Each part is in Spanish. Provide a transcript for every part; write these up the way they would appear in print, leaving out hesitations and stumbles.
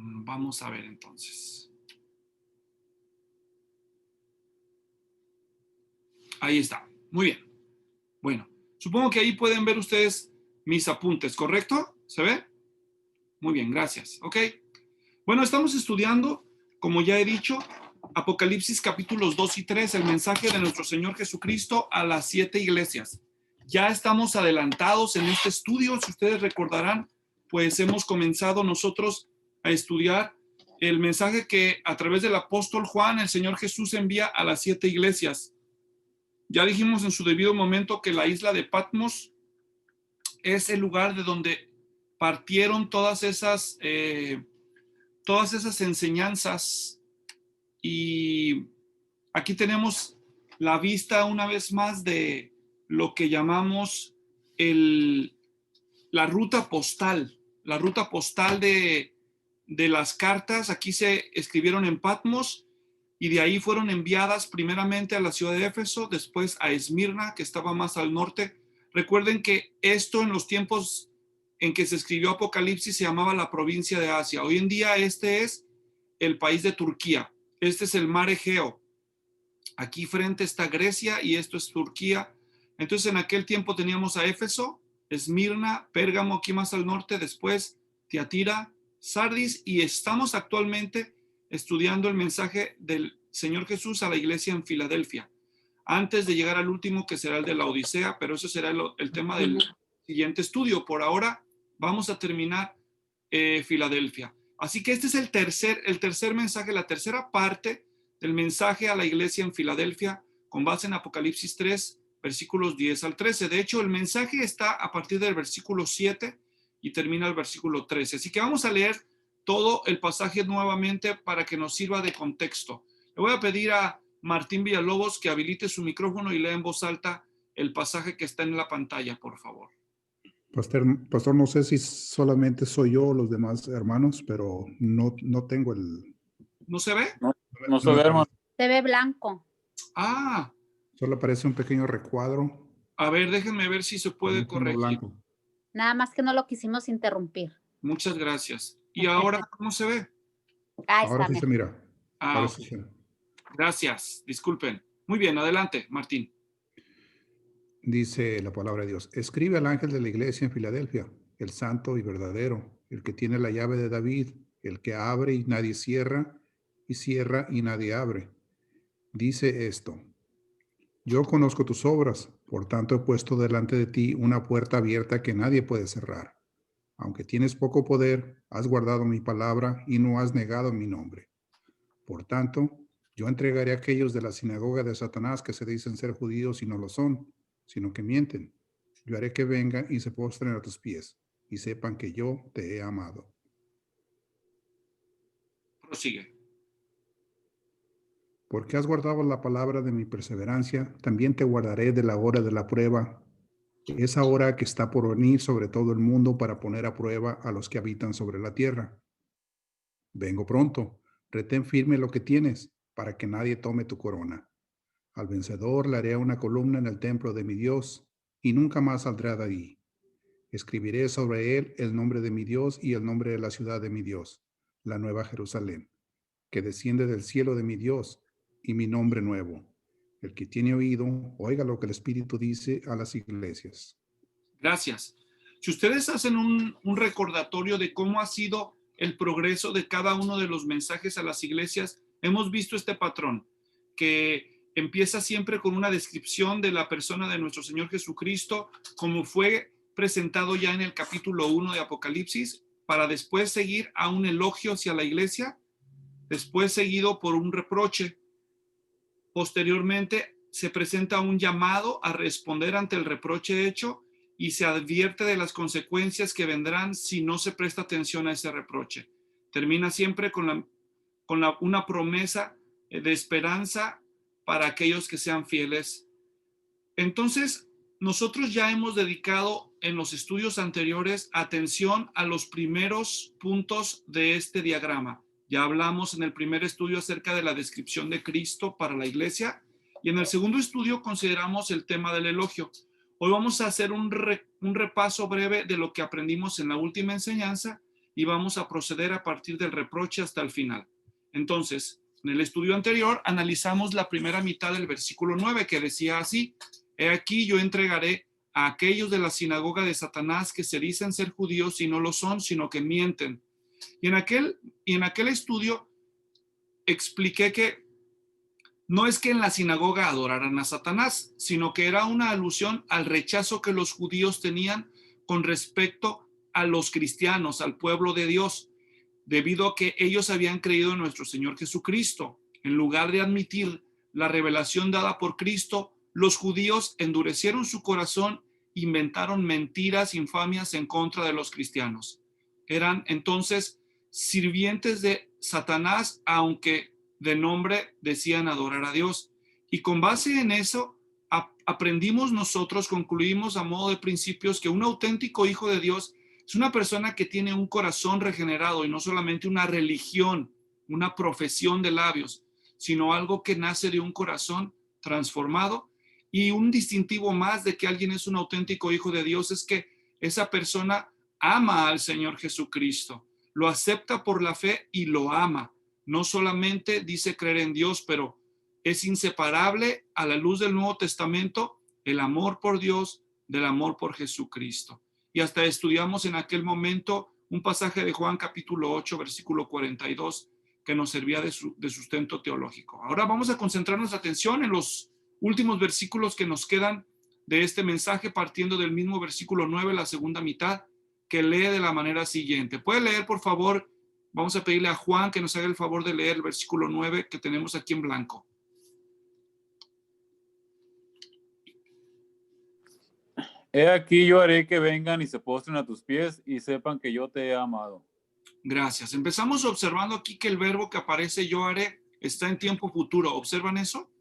Vamos a ver entonces. Ahí está. Muy bien. Bueno, supongo que ahí pueden ver ustedes mis apuntes, ¿correcto? ¿Se ve? Muy bien, gracias. Ok. Bueno, estamos estudiando, como ya he dicho, Apocalipsis capítulos 2 y 3, el mensaje de nuestro Señor Jesucristo a las 7 iglesias. Ya estamos adelantados en este estudio, si ustedes recordarán, pues hemos comenzado nosotros a estudiar el mensaje que a través del apóstol Juan, el Señor Jesús envía a las 7 iglesias. Ya dijimos en su debido momento que la isla de Patmos es el lugar de donde partieron todas esas enseñanzas, y aquí tenemos la vista una vez más de lo que llamamos la ruta postal de las cartas. Aquí se escribieron en Patmos y de ahí fueron enviadas primeramente a la ciudad de Éfeso, después a Esmirna, que estaba más al norte. Recuerden que esto en los tiempos en que se escribió Apocalipsis se llamaba la provincia de Asia. Hoy en día este es el país de Turquía. Este es el mar Egeo. Aquí frente está Grecia y esto es Turquía. Entonces en aquel tiempo teníamos a Éfeso, Esmirna, Pérgamo aquí más al norte, después Tiatira, Sardis, y estamos actualmente estudiando el mensaje del Señor Jesús a la iglesia en Filadelfia, antes de llegar al último, que será el de la Odisea, pero eso será el tema del siguiente estudio. Por ahora vamos a terminar Filadelfia. Así que este es el tercer mensaje, la tercera parte del mensaje a la iglesia en Filadelfia, con base en Apocalipsis 3, versículos 10 al 13. De hecho, el mensaje está a partir del versículo 7 y termina el versículo 13. Así que vamos a leer todo el pasaje nuevamente para que nos sirva de contexto. Le voy a pedir a Martín Villalobos que habilite su micrófono y lea en voz alta el pasaje que está en la pantalla, por favor. Pastor, no sé si solamente soy yo o los demás hermanos, pero no tengo el... ¿No se ve? No se ve, hermano. Se ve blanco. Ah, Solo aparece un pequeño recuadro. a ver, déjenme ver si se puede corregir. Blanco. Nada más que no lo quisimos interrumpir. Muchas gracias. ¿Y ahora cómo se ve? Ahora sí se mira. Ah, sí se... Gracias, disculpen. Muy bien, adelante, Martín. Dice la palabra de Dios: escribe al ángel de la iglesia en Filadelfia, el santo y verdadero, el que tiene la llave de David, el que abre y nadie cierra, y cierra y nadie abre. Dice esto: yo conozco tus obras, por tanto he puesto delante de ti una puerta abierta que nadie puede cerrar. Aunque tienes poco poder, has guardado mi palabra y no has negado mi nombre. Por tanto, yo entregaré a aquellos de la sinagoga de Satanás que se dicen ser judíos y no lo son, sino que mienten. Yo haré que vengan y se postren a tus pies y sepan que yo te he amado. Prosigue. Porque has guardado la palabra de mi perseverancia, también te guardaré de la hora de la prueba, esa hora que está por venir sobre todo el mundo para poner a prueba a los que habitan sobre la tierra. Vengo pronto, retén firme lo que tienes, para que nadie tome tu corona. Al vencedor le haré una columna en el templo de mi Dios, y nunca más saldrá de allí. Escribiré sobre él el nombre de mi Dios y el nombre de la ciudad de mi Dios, la nueva Jerusalén, que desciende del cielo de mi Dios, y mi nombre nuevo. El que tiene oído, oiga lo que el Espíritu dice a las iglesias. Gracias. Si ustedes hacen un recordatorio de cómo ha sido el progreso de cada uno de los mensajes a las iglesias, hemos visto este patrón, que empieza siempre con una descripción de la persona de nuestro Señor Jesucristo, como fue presentado ya en el capítulo 1 de Apocalipsis, para después seguir a un elogio hacia la iglesia, después seguido por un reproche. Posteriormente se presenta un llamado a responder ante el reproche hecho y se advierte de las consecuencias que vendrán si no se presta atención a ese reproche. Termina siempre con una promesa de esperanza para aquellos que sean fieles. Entonces, nosotros ya hemos dedicado en los estudios anteriores atención a los primeros puntos de este diagrama. Ya hablamos en el primer estudio acerca de la descripción de Cristo para la iglesia y en el segundo estudio consideramos el tema del elogio. Hoy vamos a hacer un repaso breve de lo que aprendimos en la última enseñanza y vamos a proceder a partir del reproche hasta el final. Entonces, en el estudio anterior analizamos la primera mitad del versículo 9 que decía así: he aquí yo entregaré a aquellos de la sinagoga de Satanás que se dicen ser judíos y no lo son, sino que mienten. Y en aquel estudio expliqué que no es que en la sinagoga adoraran a Satanás, sino que era una alusión al rechazo que los judíos tenían con respecto a los cristianos, al pueblo de Dios, debido a que ellos habían creído en nuestro Señor Jesucristo. En lugar de admitir la revelación dada por Cristo, los judíos endurecieron su corazón, inventaron mentiras, infamias en contra de los cristianos. Eran entonces sirvientes de Satanás, aunque de nombre decían adorar a Dios. Y con base en eso, aprendimos nosotros, concluimos a modo de principios que un auténtico hijo de Dios es una persona que tiene un corazón regenerado y no solamente una religión, una profesión de labios, sino algo que nace de un corazón transformado. Y un distintivo más de que alguien es un auténtico hijo de Dios es que esa persona ama al Señor Jesucristo, lo acepta por la fe y lo ama. No solamente dice creer en Dios, pero es inseparable a la luz del Nuevo Testamento el amor por Dios del amor por Jesucristo. Y hasta estudiamos en aquel momento un pasaje de Juan capítulo 8, versículo 42, que nos servía de sustento teológico. Ahora vamos a concentrar nuestra atención en los últimos versículos que nos quedan de este mensaje, partiendo del mismo versículo 9, la segunda mitad, que lee de la manera siguiente. ¿Puede leer, por favor? Vamos a pedirle a Juan que nos haga el favor de leer el versículo 9 que tenemos aquí en blanco. He aquí yo haré que vengan y se postren a tus pies y sepan que yo te he amado. Gracias. Empezamos observando aquí que el verbo que aparece yo haré está en tiempo futuro. ¿Observan eso?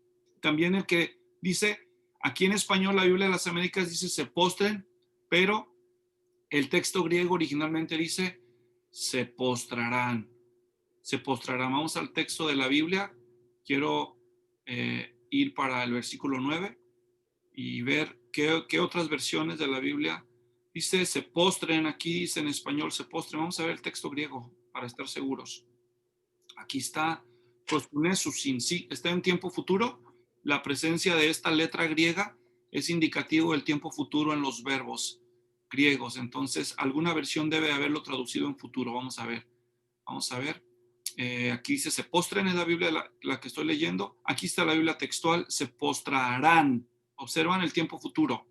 También el que dice, aquí en español la Biblia de las Américas dice se postren, pero el texto griego originalmente dice se postrarán. Se postrarán. Vamos al texto de la Biblia. Quiero ir para el versículo 9 y ver qué otras versiones de la Biblia dice se postren. Aquí dice en español se postren. Vamos a ver el texto griego para estar seguros. Aquí está proskunesusin, sí, está en tiempo futuro. La presencia de esta letra griega es indicativo del tiempo futuro en los verbos griegos. Entonces, alguna versión debe haberlo traducido en futuro. Vamos a ver. Aquí dice se postren, es la Biblia la que estoy leyendo. Aquí está la Biblia textual, se postrarán. Observan el tiempo futuro.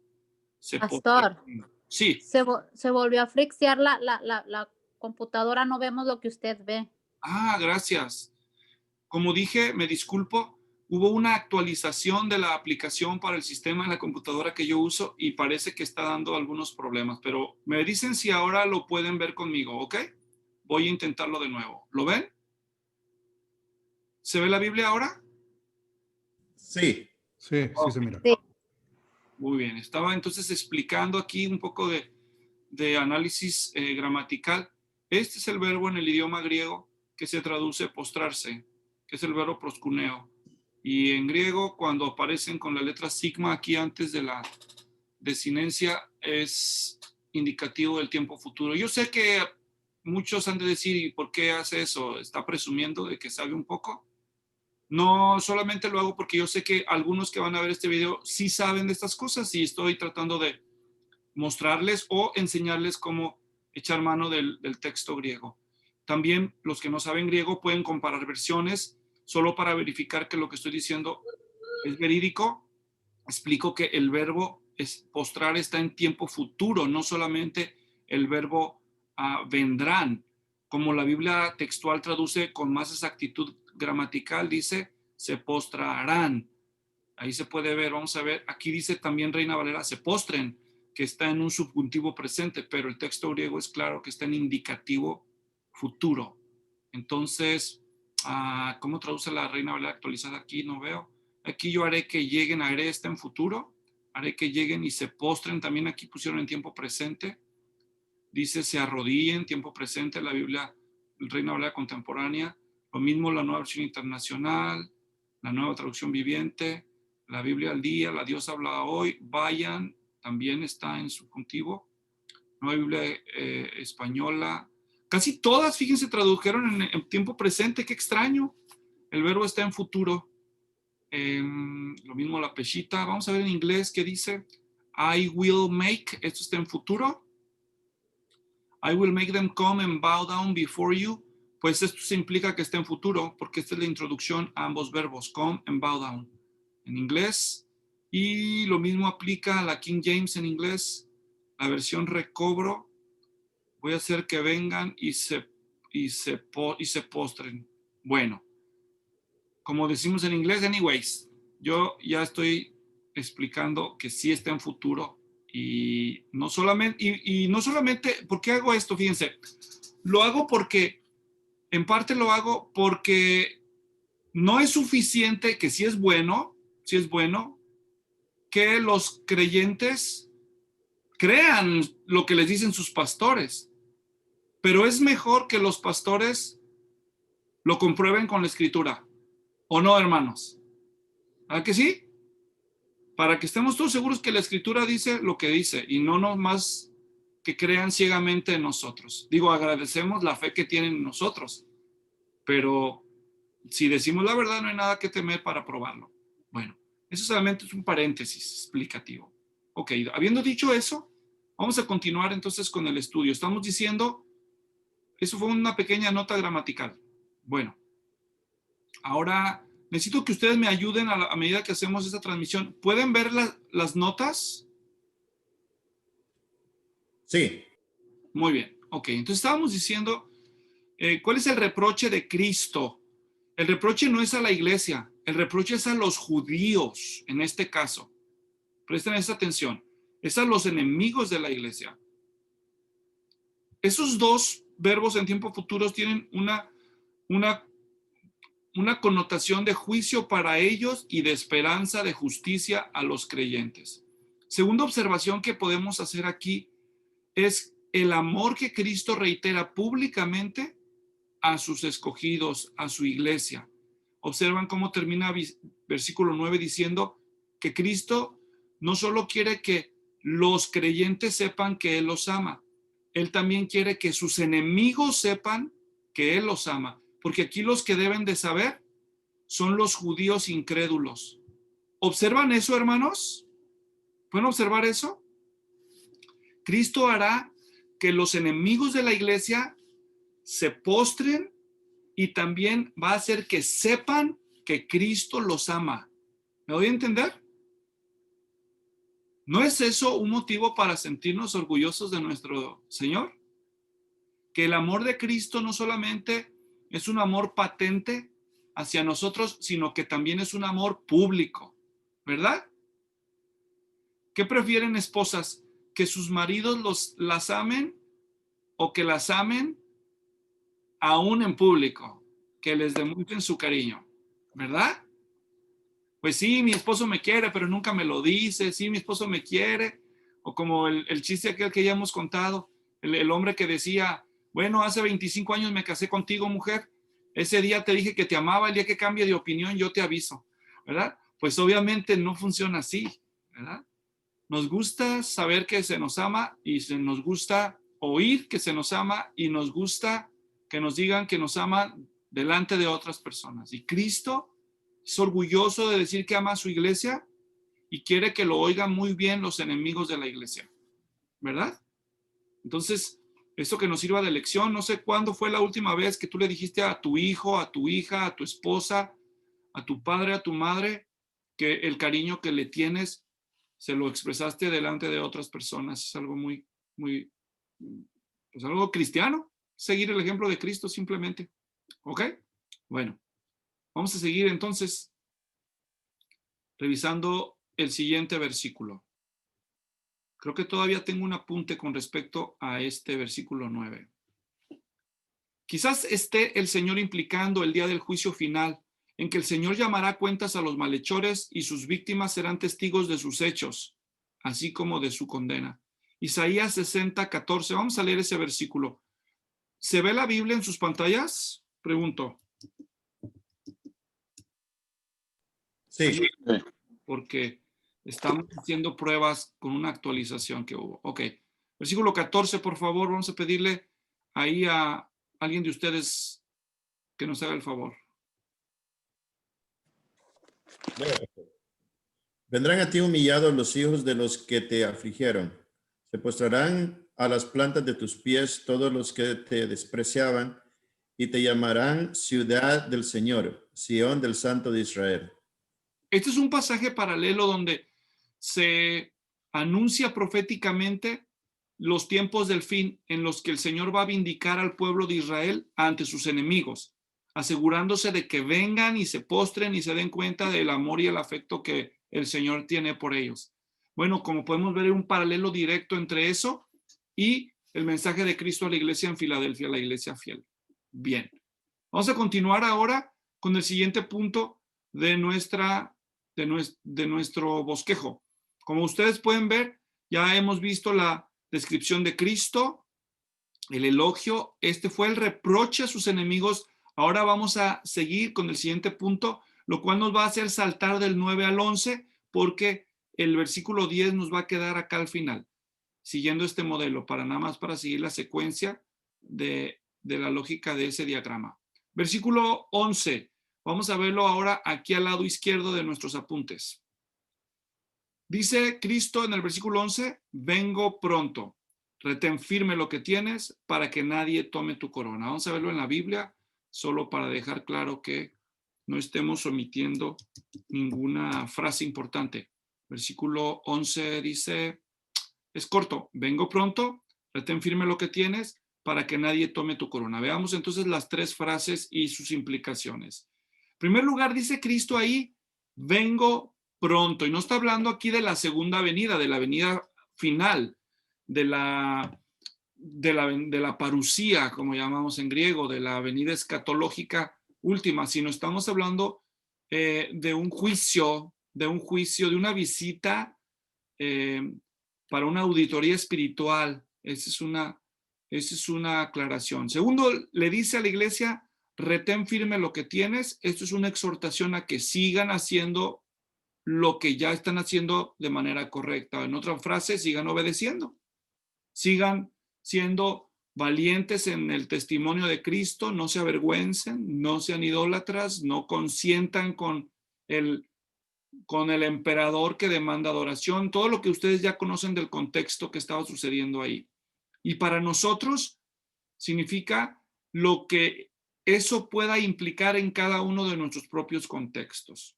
Pastor, sí. se volvió a frixiar la computadora, no vemos lo que usted ve. Ah, gracias. Como dije, me disculpo, hubo una actualización de la aplicación para el sistema en la computadora que yo uso y parece que está dando algunos problemas, pero me dicen si ahora lo pueden ver conmigo, ¿ok? Voy a intentarlo de nuevo. ¿Lo ven? ¿Se ve la Biblia ahora? Sí. Sí, sí se mira. Sí. Muy bien. Estaba entonces explicando aquí un poco de análisis gramatical. Este es el verbo en el idioma griego que se traduce postrarse, que es el verbo proskuneo. Y en griego, cuando aparecen con la letra sigma aquí antes de la desinencia, es indicativo del tiempo futuro. Yo sé que muchos han de decir, ¿y por qué hace eso? ¿Está presumiendo de que sabe un poco? No, solamente lo hago porque yo sé que algunos que van a ver este video sí saben de estas cosas y estoy tratando de mostrarles o enseñarles cómo echar mano del texto griego. También los que no saben griego pueden comparar versiones solo para verificar que lo que estoy diciendo es verídico. Explico que el verbo postrar está en tiempo futuro, no solamente el verbo vendrán. Como la Biblia textual traduce con más exactitud gramatical, dice se postrarán. Ahí se puede ver, vamos a ver, aquí dice también Reina Valera, se postren, que está en un subjuntivo presente, pero el texto griego es claro que está en indicativo futuro. Entonces, ¿cómo traduce la Reina Valera actualizada? Aquí no veo. Aquí yo haré que lleguen, haré está en futuro, haré que lleguen y se postren, también aquí pusieron en tiempo presente. Dice se arrodillen, tiempo presente, la Biblia, Reina Valera contemporánea. Lo mismo la Nueva Versión Internacional, la Nueva Traducción Viviente, la Biblia al Día, la Dios habla hoy, vayan, también está en subjuntivo. Nueva Biblia española, Casi todas, fíjense, tradujeron en tiempo presente. Qué extraño. El verbo está en futuro. Lo mismo la peshita. Vamos a ver en inglés qué dice. I will make. Esto está en futuro. I will make them come and bow down before you. Pues esto se implica que está en futuro, porque esta es la introducción a ambos verbos, come and bow down, en inglés. Y lo mismo aplica a la King James en inglés, la versión recobro. Voy a hacer que vengan y se postren. Bueno, como decimos en inglés, anyways, yo ya estoy explicando que sí está en futuro. Y no solamente, ¿por qué hago esto? Fíjense, lo hago porque, en parte lo hago porque no es suficiente, que sí es bueno, que los creyentes crean lo que les dicen sus pastores, pero es mejor que los pastores lo comprueben con la escritura, ¿o no, hermanos? ¿A que sí? Para que estemos todos seguros que la escritura dice lo que dice y no nomás que crean ciegamente en nosotros. Digo, agradecemos la fe que tienen en nosotros, pero si decimos la verdad no hay nada que temer para probarlo. Bueno, eso solamente es un paréntesis explicativo. Ok, habiendo dicho eso, vamos a continuar entonces con el estudio. Estamos diciendo, eso fue una pequeña nota gramatical. Bueno, ahora necesito que ustedes me ayuden a medida que hacemos esta transmisión. ¿Pueden ver las notas? Sí. Muy bien, ok. Entonces estábamos diciendo, ¿cuál es el reproche de Cristo? El reproche no es a la iglesia, el reproche es a los judíos, en este caso. Presten esa atención. Es a los enemigos de la iglesia. Esos dos verbos en tiempo futuro tienen una connotación de juicio para ellos y de esperanza de justicia a los creyentes. Segunda observación que podemos hacer aquí es el amor que Cristo reitera públicamente a sus escogidos, a su iglesia. Observan cómo termina versículo 9 diciendo que Cristo no solo quiere que los creyentes sepan que Él los ama, Él también quiere que sus enemigos sepan que Él los ama, porque aquí los que deben de saber son los judíos incrédulos. ¿Observan eso, hermanos? ¿Pueden observar eso? Cristo hará que los enemigos de la iglesia se postren y también va a hacer que sepan que Cristo los ama. ¿Me doy a entender? ¿No es eso un motivo para sentirnos orgullosos de nuestro Señor? Que el amor de Cristo no solamente es un amor patente hacia nosotros, sino que también es un amor público, ¿verdad? ¿Qué prefieren, esposas? ¿Que sus maridos las amen o que las amen aún en público? Que les demuestren su cariño, ¿verdad? Pues sí, mi esposo me quiere, pero nunca me lo dice. Sí, mi esposo me quiere. O como el chiste aquel que ya hemos contado, el hombre que decía, bueno, hace 25 años me casé contigo, mujer. Ese día te dije que te amaba, el día que cambie de opinión yo te aviso, ¿verdad? Pues obviamente no funciona así, ¿verdad? Nos gusta saber que se nos ama y nos gusta oír que se nos ama y nos gusta que nos digan que nos aman delante de otras personas. Y Cristo es orgulloso de decir que ama a su iglesia y quiere que lo oigan muy bien los enemigos de la iglesia, ¿verdad? Entonces, esto que nos sirva de lección. No sé cuándo fue la última vez que tú le dijiste a tu hijo, a tu hija, a tu esposa, a tu padre, a tu madre, que el cariño que le tienes se lo expresaste delante de otras personas. Es algo muy, pues algo cristiano. Seguir el ejemplo de Cristo simplemente. ¿Ok? Bueno, vamos a seguir entonces revisando el siguiente versículo. Creo que todavía tengo un apunte con respecto a este versículo 9. Quizás esté el Señor implicando el día del juicio final, en que el Señor llamará cuentas a los malhechores y sus víctimas serán testigos de sus hechos, así como de su condena. Isaías 60:14. Vamos a leer ese versículo. ¿Se ve la Biblia en sus pantallas? Pregunto. Sí. Porque estamos haciendo pruebas con una actualización que hubo. Ok. Versículo 14, por favor, vamos a pedirle ahí a alguien de ustedes que nos haga el favor. Vendrán a ti humillados los hijos de los que te afligieron. Se postrarán a las plantas de tus pies todos los que te despreciaban y te llamarán ciudad del Señor, Sión del Santo de Israel. Este es un pasaje paralelo donde se anuncia proféticamente los tiempos del fin en los que el Señor va a vindicar al pueblo de Israel ante sus enemigos, asegurándose de que vengan y se postren y se den cuenta del amor y el afecto que el Señor tiene por ellos. Bueno, como podemos ver, hay un paralelo directo entre eso y el mensaje de Cristo a la iglesia en Filadelfia, la iglesia fiel. Bien, vamos a continuar ahora con el siguiente punto de nuestro bosquejo. Como ustedes pueden ver, ya hemos visto la descripción de Cristo, el elogio, este fue el reproche a sus enemigos. Ahora vamos a seguir con el siguiente punto, lo cual nos va a hacer saltar del 9 al 11, porque el versículo 10 nos va a quedar acá al final, siguiendo este modelo, nada más para seguir la secuencia de la lógica de ese diagrama. Versículo 11, vamos a verlo ahora aquí al lado izquierdo de nuestros apuntes. Dice Cristo en el versículo 11, vengo pronto, retén firme lo que tienes para que nadie tome tu corona. Vamos a verlo en la Biblia, solo para dejar claro que no estemos omitiendo ninguna frase importante. Versículo 11 dice, es corto, vengo pronto, retén firme lo que tienes para que nadie tome tu corona. Veamos entonces las tres frases y sus implicaciones. En primer lugar, dice Cristo ahí, vengo pronto, y no está hablando aquí de la segunda venida, de la venida final, de la parusía, como llamamos en griego, de la venida escatológica última, sino estamos hablando de un juicio, de una visita para una auditoría espiritual. Esa es una aclaración. Segundo, le dice a la iglesia, retén firme lo que tienes. Esto es una exhortación a que sigan haciendo lo que ya están haciendo de manera correcta. En otra frase, sigan obedeciendo. Sigan siendo valientes en el testimonio de Cristo, no se avergüencen, no sean idólatras, no consientan con el emperador que demanda adoración, todo lo que ustedes ya conocen del contexto que estaba sucediendo ahí. Y para nosotros significa lo que eso pueda implicar en cada uno de nuestros propios contextos.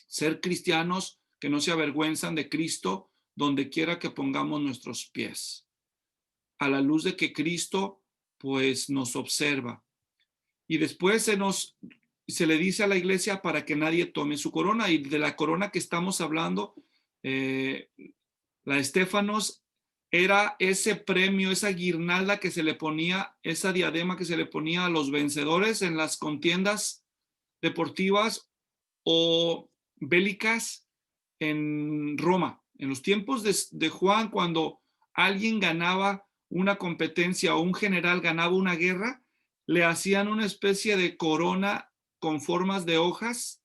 Ser cristianos que no se avergüenzan de Cristo donde quiera que pongamos nuestros pies, a la luz de que Cristo pues nos observa. Y después se le dice a la iglesia para que nadie tome su corona, y de la corona que estamos hablando, la Estéfanos era ese premio, esa guirnalda que se le ponía, esa diadema que se le ponía a los vencedores en las contiendas deportivas o bélicas en Roma. En los tiempos de Juan, cuando alguien ganaba una competencia o un general ganaba una guerra, le hacían una especie de corona con formas de hojas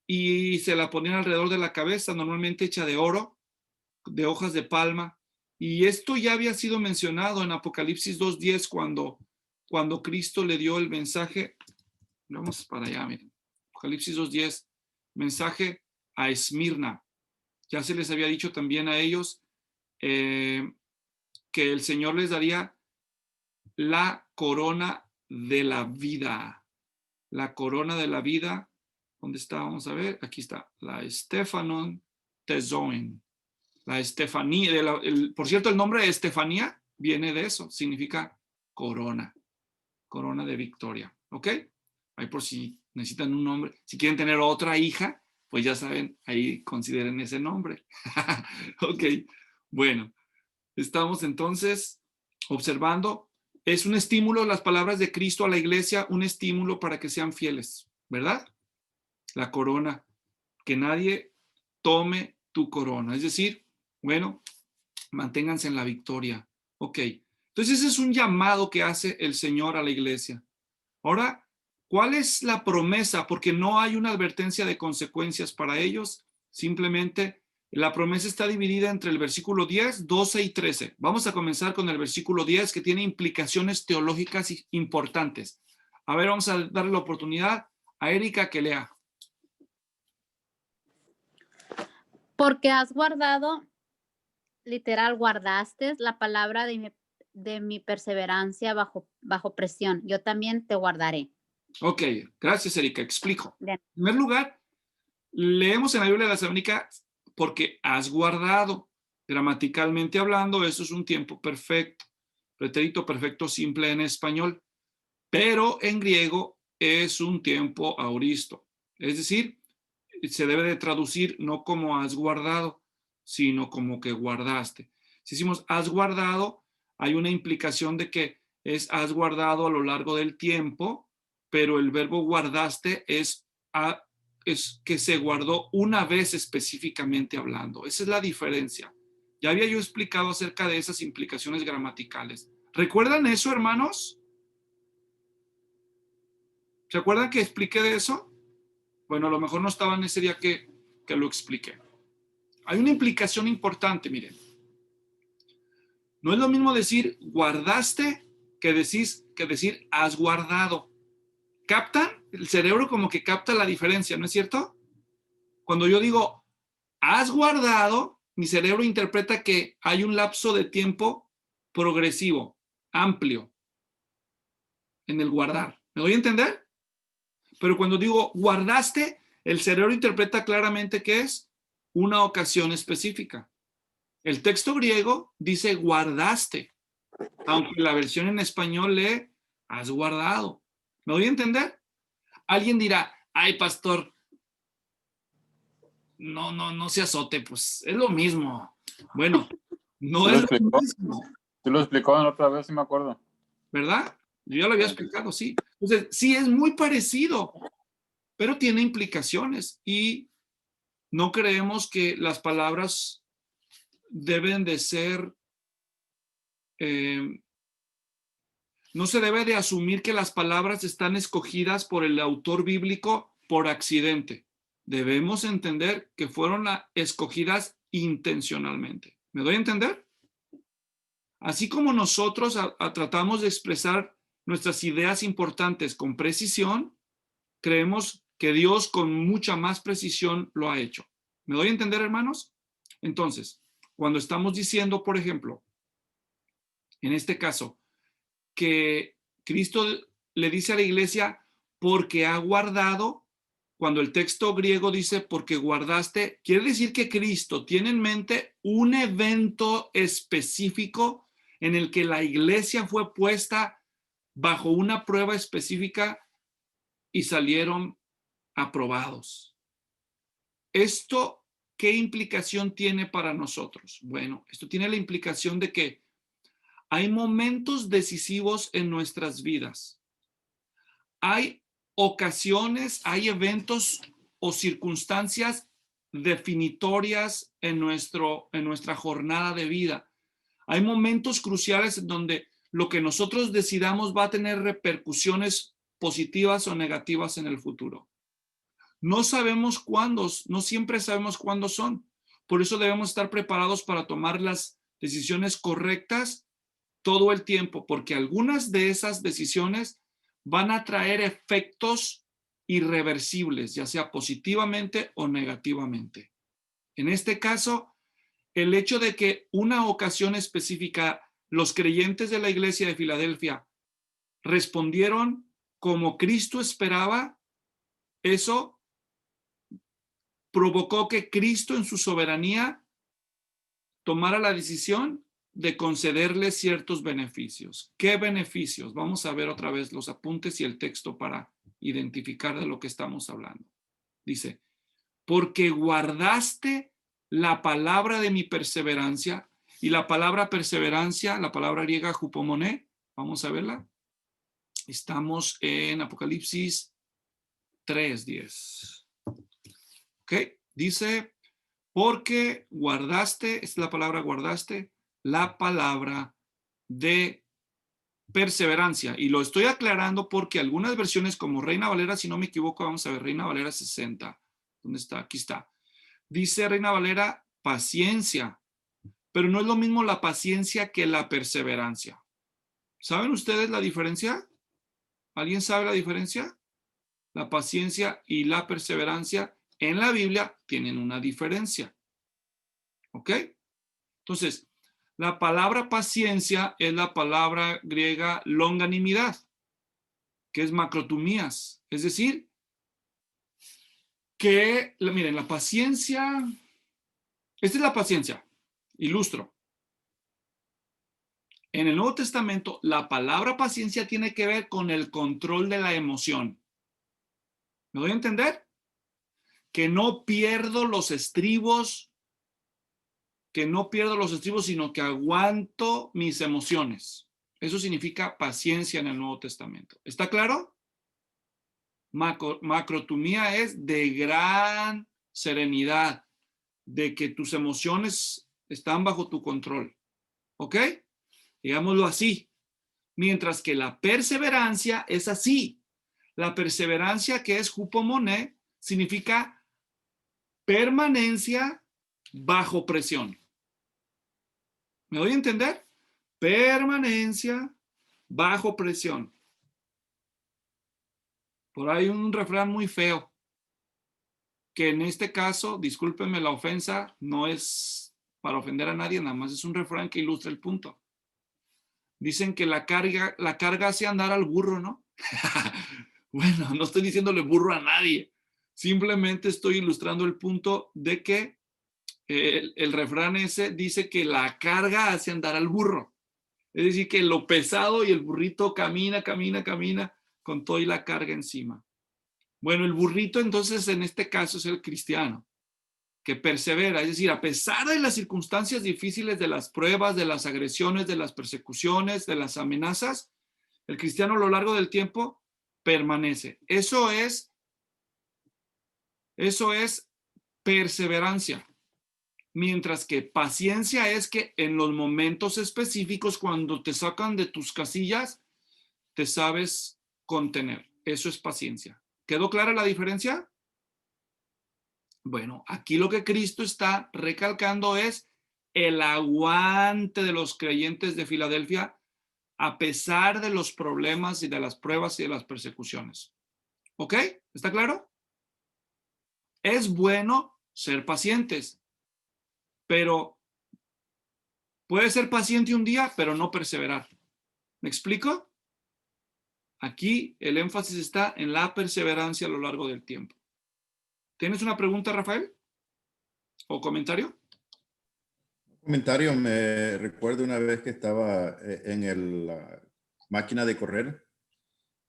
y se la ponían alrededor de la cabeza, normalmente hecha de oro, de hojas de palma. Y esto ya había sido mencionado en Apocalipsis 2:10 cuando Cristo le dio el mensaje. Vamos para allá, miren. Apocalipsis 2:10, mensaje a Esmirna. Ya se les había dicho también a ellos que el Señor les daría la corona de la vida. La corona de la vida. ¿Dónde está? Vamos a ver. Aquí está. La Stephanon Tezoin. La Estefanía. Por cierto, el nombre de Estefanía viene de eso. Significa corona. Corona de victoria. ¿Ok? Ahí por si necesitan un nombre. Si quieren tener otra hija, pues ya saben, ahí consideren ese nombre. Ok. Bueno. Estamos entonces observando. Es un estímulo, las palabras de Cristo a la iglesia, un estímulo para que sean fieles, ¿verdad? La corona, que nadie tome tu corona. Es decir, bueno, manténganse en la victoria. Ok, entonces ese es un llamado que hace el Señor a la iglesia. Ahora, ¿cuál es la promesa? Porque no hay una advertencia de consecuencias para ellos, simplemente La promesa está dividida entre el versículo 10, 12 y 13. Vamos a comenzar con el versículo 10, que tiene implicaciones teológicas importantes. A ver, vamos a darle la oportunidad a Erika que lea. Porque has guardado, literal, guardaste la palabra de mi perseverancia bajo presión. Yo también te guardaré. Ok, gracias, Erika. Explico. Bien. En primer lugar, leemos en la Biblia de la Salónica porque has guardado. Gramaticalmente hablando, eso es un tiempo perfecto. Pretérito perfecto simple en español. Pero en griego es un tiempo auristo. Es decir, se debe de traducir no como has guardado, sino como que guardaste. Si decimos has guardado, hay una implicación de que has guardado a lo largo del tiempo, pero el verbo guardaste es que se guardó una vez específicamente hablando. Esa es la diferencia. Ya había yo explicado acerca de esas implicaciones gramaticales. ¿Recuerdan eso, hermanos? ¿Se acuerdan que expliqué de eso? Bueno, a lo mejor no estaban ese día que lo expliqué. Hay una implicación importante, miren. No es lo mismo decir guardaste que decir has guardado. ¿Captan? El cerebro como que capta la diferencia, ¿no es cierto? Cuando yo digo has guardado, mi cerebro interpreta que hay un lapso de tiempo progresivo, amplio, en el guardar. ¿Me doy a entender? Pero cuando digo guardaste, el cerebro interpreta claramente que es una ocasión específica. El texto griego dice guardaste, aunque la versión en español lee has guardado. ¿Me doy a entender? Alguien dirá, ay, pastor, no se azote, pues es lo mismo. Bueno, no ¿Sí lo es lo explicó? mismo, Sí lo explicó la otra vez, sí me acuerdo. ¿verdad? Yo ya lo había explicado, sí. Entonces, sí es muy parecido, pero tiene implicaciones y no creemos que las palabras deben de ser, no se debe de asumir que las palabras están escogidas por el autor bíblico por accidente. Debemos entender que fueron escogidas intencionalmente. ¿Me doy a entender? Así como nosotros tratamos de expresar nuestras ideas importantes con precisión, creemos que Dios con mucha más precisión lo ha hecho. ¿Me doy a entender, hermanos? Entonces, cuando estamos diciendo, por ejemplo, en este caso, que Cristo le dice a la iglesia porque ha guardado, cuando el texto griego dice porque guardaste, quiere decir que Cristo tiene en mente un evento específico en el que la iglesia fue puesta bajo una prueba específica y salieron aprobados. ¿Esto qué implicación tiene para nosotros? Bueno, esto tiene la implicación de que hay momentos decisivos en nuestras vidas. Hay ocasiones, hay eventos o circunstancias definitorias en nuestra jornada de vida. Hay momentos cruciales en donde lo que nosotros decidamos va a tener repercusiones positivas o negativas en el futuro. No sabemos cuándo, no siempre sabemos cuándo son. Por eso debemos estar preparados para tomar las decisiones correctas todo el tiempo, porque algunas de esas decisiones van a traer efectos irreversibles, ya sea positivamente o negativamente. En este caso, el hecho de que una ocasión específica, los creyentes de la iglesia de Filadelfia respondieron como Cristo esperaba, eso provocó que Cristo en su soberanía tomara la decisión de concederle ciertos beneficios. ¿Qué beneficios? Vamos a ver otra vez los apuntes y el texto para identificar de lo que estamos hablando. Dice, porque guardaste la palabra de mi perseverancia, y la palabra perseverancia, la palabra griega hupomoné, vamos a verla. Estamos en Apocalipsis 3:10. ¿Ok? Dice, porque guardaste, es la palabra guardaste, la palabra de perseverancia. Y lo estoy aclarando porque algunas versiones como Reina Valera, si no me equivoco, vamos a ver, Reina Valera 60. ¿Dónde está? Aquí está. Dice Reina Valera paciencia, pero no es lo mismo la paciencia que la perseverancia. ¿Saben ustedes la diferencia? ¿Alguien sabe la diferencia? La paciencia y la perseverancia en la Biblia tienen una diferencia. ¿Ok? Entonces, la palabra paciencia es la palabra griega longanimidad, que es macrotumías. Es decir, que, miren, la paciencia, esta es la paciencia, ilustro. En el Nuevo Testamento, la palabra paciencia tiene que ver con el control de la emoción. ¿Me doy a entender? Que no pierdo los estribos, sino que aguanto mis emociones. Eso significa paciencia en el Nuevo Testamento. ¿Está claro? Macrotumía es de gran serenidad, de que tus emociones están bajo tu control. ¿Ok? Digámoslo así. Mientras que la perseverancia es así. La perseverancia, que es hupomone, significa permanencia bajo presión. ¿Me doy a entender? Permanencia bajo presión. Por ahí un refrán muy feo, que en este caso, discúlpenme la ofensa, no es para ofender a nadie, nada más es un refrán que ilustra el punto. Dicen que la carga hace andar al burro, ¿no? Bueno, no estoy diciéndole burro a nadie. Simplemente estoy ilustrando el punto de que el refrán ese dice que la carga hace andar al burro. Es decir, que lo pesado y el burrito camina con toda la carga encima. Bueno, el burrito entonces en este caso es el cristiano, que persevera. Es decir, a pesar de las circunstancias difíciles, de las pruebas, de las agresiones, de las persecuciones, de las amenazas, el cristiano a lo largo del tiempo permanece. Eso es perseverancia. Mientras que paciencia es que en los momentos específicos, cuando te sacan de tus casillas, te sabes contener. Eso es paciencia. ¿Quedó clara la diferencia? Bueno, aquí lo que Cristo está recalcando es el aguante de los creyentes de Filadelfia a pesar de los problemas y de las pruebas y de las persecuciones. ¿Ok? ¿Está claro? Es bueno ser pacientes, pero puede ser paciente un día, pero no perseverar. ¿Me explico? Aquí el énfasis está en la perseverancia a lo largo del tiempo. ¿Tienes una pregunta, Rafael? ¿O comentario? Comentario, me recuerdo una vez que estaba en la máquina de correr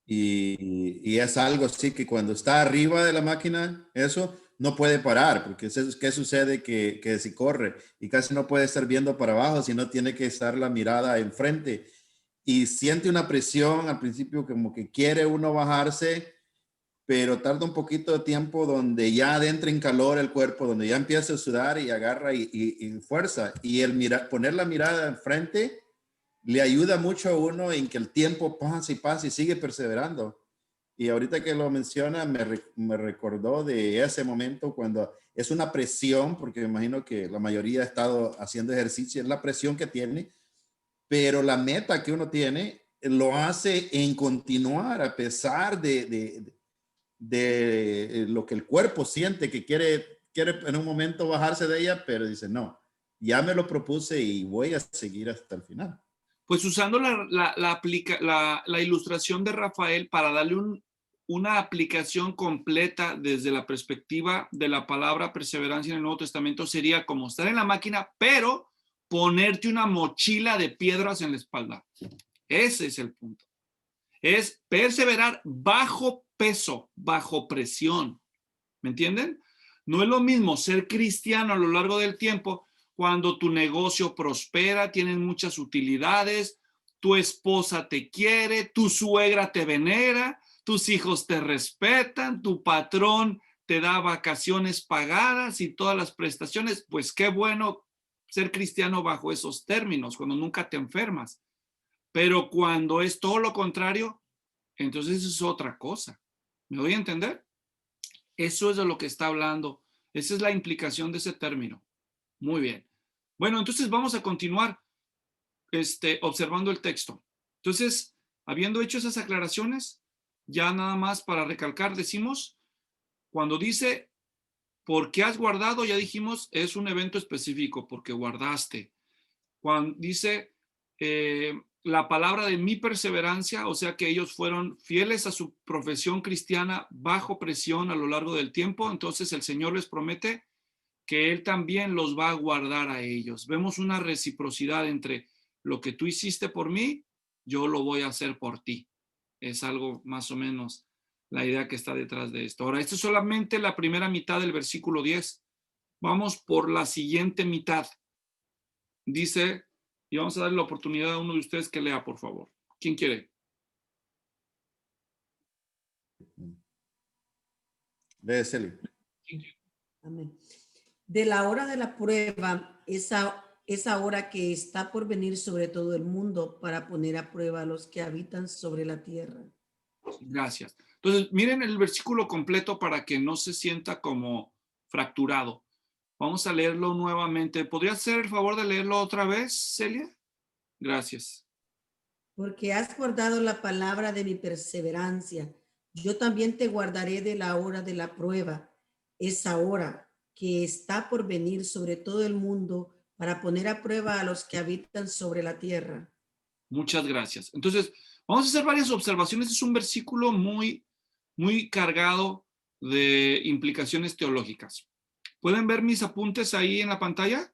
y es algo así que cuando está arriba de la máquina, eso no puede parar, porque ¿qué sucede? Que si corre y casi no puede estar viendo para abajo, sino tiene que estar la mirada enfrente y siente una presión al principio como que quiere uno bajarse, pero tarda un poquito de tiempo donde ya adentra en calor el cuerpo, donde ya empieza a sudar y agarra y fuerza. Y poner la mirada enfrente le ayuda mucho a uno en que el tiempo pasa y sigue perseverando. Y ahorita que lo menciona, me recordó de ese momento cuando es una presión, porque me imagino que la mayoría ha estado haciendo ejercicio, es la presión que tiene, pero la meta que uno tiene lo hace en continuar a pesar de lo que el cuerpo siente que quiere en un momento bajarse de ella, pero dice, no, ya me lo propuse y voy a seguir hasta el final. Pues usando la ilustración de Rafael para darle una aplicación completa desde la perspectiva de la palabra perseverancia en el Nuevo Testamento, sería como estar en la máquina, pero ponerte una mochila de piedras en la espalda. Ese es el punto. Es perseverar bajo peso, bajo presión. ¿Me entienden? No es lo mismo ser cristiano a lo largo del tiempo cuando tu negocio prospera, tienes muchas utilidades, tu esposa te quiere, tu suegra te venera, tus hijos te respetan, tu patrón te da vacaciones pagadas y todas las prestaciones. Pues qué bueno ser cristiano bajo esos términos, cuando nunca te enfermas. Pero cuando es todo lo contrario, entonces eso es otra cosa. ¿Me doy a entender? Eso es de lo que está hablando. Esa es la implicación de ese término. Muy bien. Bueno, entonces vamos a continuar observando el texto. Entonces, habiendo hecho esas aclaraciones, ya nada más para recalcar, decimos, cuando dice, porque has guardado, ya dijimos, es un evento específico, porque guardaste. Cuando dice la palabra de mi perseverancia, o sea que ellos fueron fieles a su profesión cristiana bajo presión a lo largo del tiempo, entonces el Señor les promete que Él también los va a guardar a ellos. Vemos una reciprocidad entre lo que tú hiciste por mí, yo lo voy a hacer por ti. Es algo más o menos la idea que está detrás de esto. Ahora, esto es solamente la primera mitad del versículo 10. Vamos por la siguiente mitad. Dice, y vamos a darle la oportunidad a uno de ustedes que lea, por favor. ¿Quién quiere? Lee, Celi. Amén. De la hora de la prueba, esa hora que está por venir sobre todo el mundo para poner a prueba a los que habitan sobre la tierra. Gracias. Entonces, miren el versículo completo para que no se sienta como fracturado. Vamos a leerlo nuevamente. ¿Podría hacer el favor de leerlo otra vez, Celia? Gracias. Porque has guardado la palabra de mi perseverancia, yo también te guardaré de la hora de la prueba, esa hora que está por venir sobre todo el mundo para poner a prueba a los que habitan sobre la tierra. Muchas gracias. Entonces, vamos a hacer varias observaciones. Es un versículo muy, muy cargado de implicaciones teológicas. ¿Pueden ver mis apuntes ahí en la pantalla?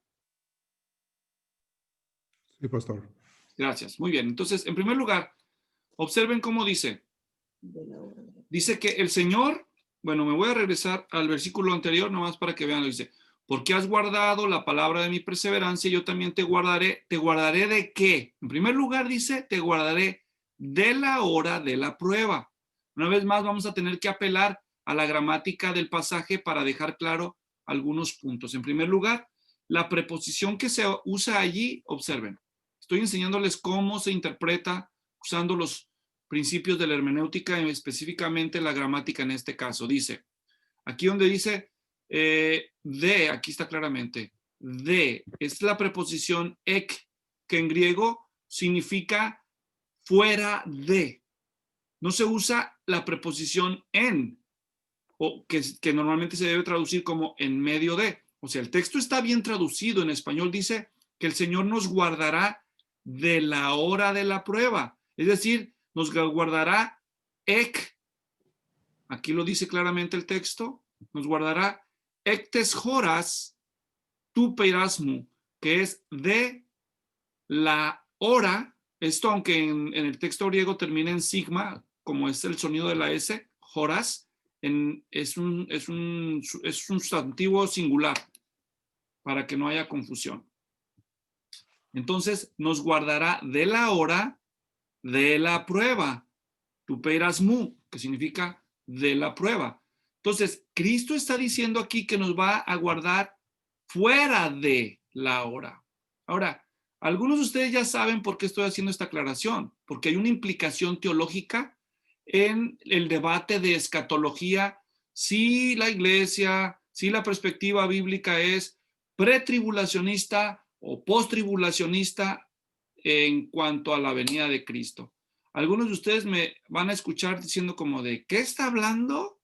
Sí, pastor. Gracias. Muy bien. Entonces, en primer lugar, observen cómo dice. Dice que el Señor, bueno, me voy a regresar al versículo anterior nomás para que vean, lo dice, porque has guardado la palabra de mi perseverancia, yo también te guardaré. ¿Te guardaré de qué? En primer lugar dice, te guardaré de la hora de la prueba. Una vez más vamos a tener que apelar a la gramática del pasaje para dejar claro algunos puntos. En primer lugar, la preposición que se usa allí, observen. Estoy enseñándoles cómo se interpreta usando los principios de la hermenéutica, específicamente la gramática en este caso. Dice, aquí donde dice de, aquí está claramente, de, es la preposición ek, que en griego significa fuera de. No se usa la preposición en, o que normalmente se debe traducir como en medio de. O sea, el texto está bien traducido. En español dice que el Señor nos guardará de la hora de la prueba. Es decir, nos guardará ek. Aquí lo dice claramente el texto. Nos guardará ectes horas tu peirasmu, que es de la hora. Esto, aunque en el texto griego termina en sigma, como es el sonido de la S, horas, es un sustantivo singular para que no haya confusión. Entonces, nos guardará de la hora de la prueba. Tu peirasmu, que significa de la prueba. Entonces, Cristo está diciendo aquí que nos va a guardar fuera de la hora. Ahora, algunos de ustedes ya saben por qué estoy haciendo esta aclaración, porque hay una implicación teológica en el debate de escatología, si la iglesia, si la perspectiva bíblica es pretribulacionista o postribulacionista en cuanto a la venida de Cristo. Algunos de ustedes me van a escuchar diciendo como de, ¿qué está hablando?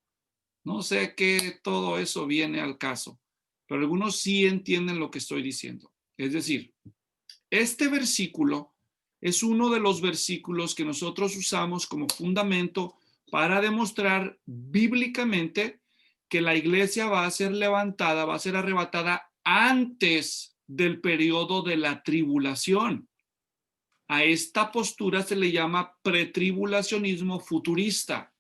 No sé qué todo eso viene al caso, pero algunos sí entienden lo que estoy diciendo. Es decir, este versículo es uno de los versículos que nosotros usamos como fundamento para demostrar bíblicamente que la iglesia va a ser levantada, va a ser arrebatada antes del periodo de la tribulación. A esta postura se le llama pretribulacionismo futurista,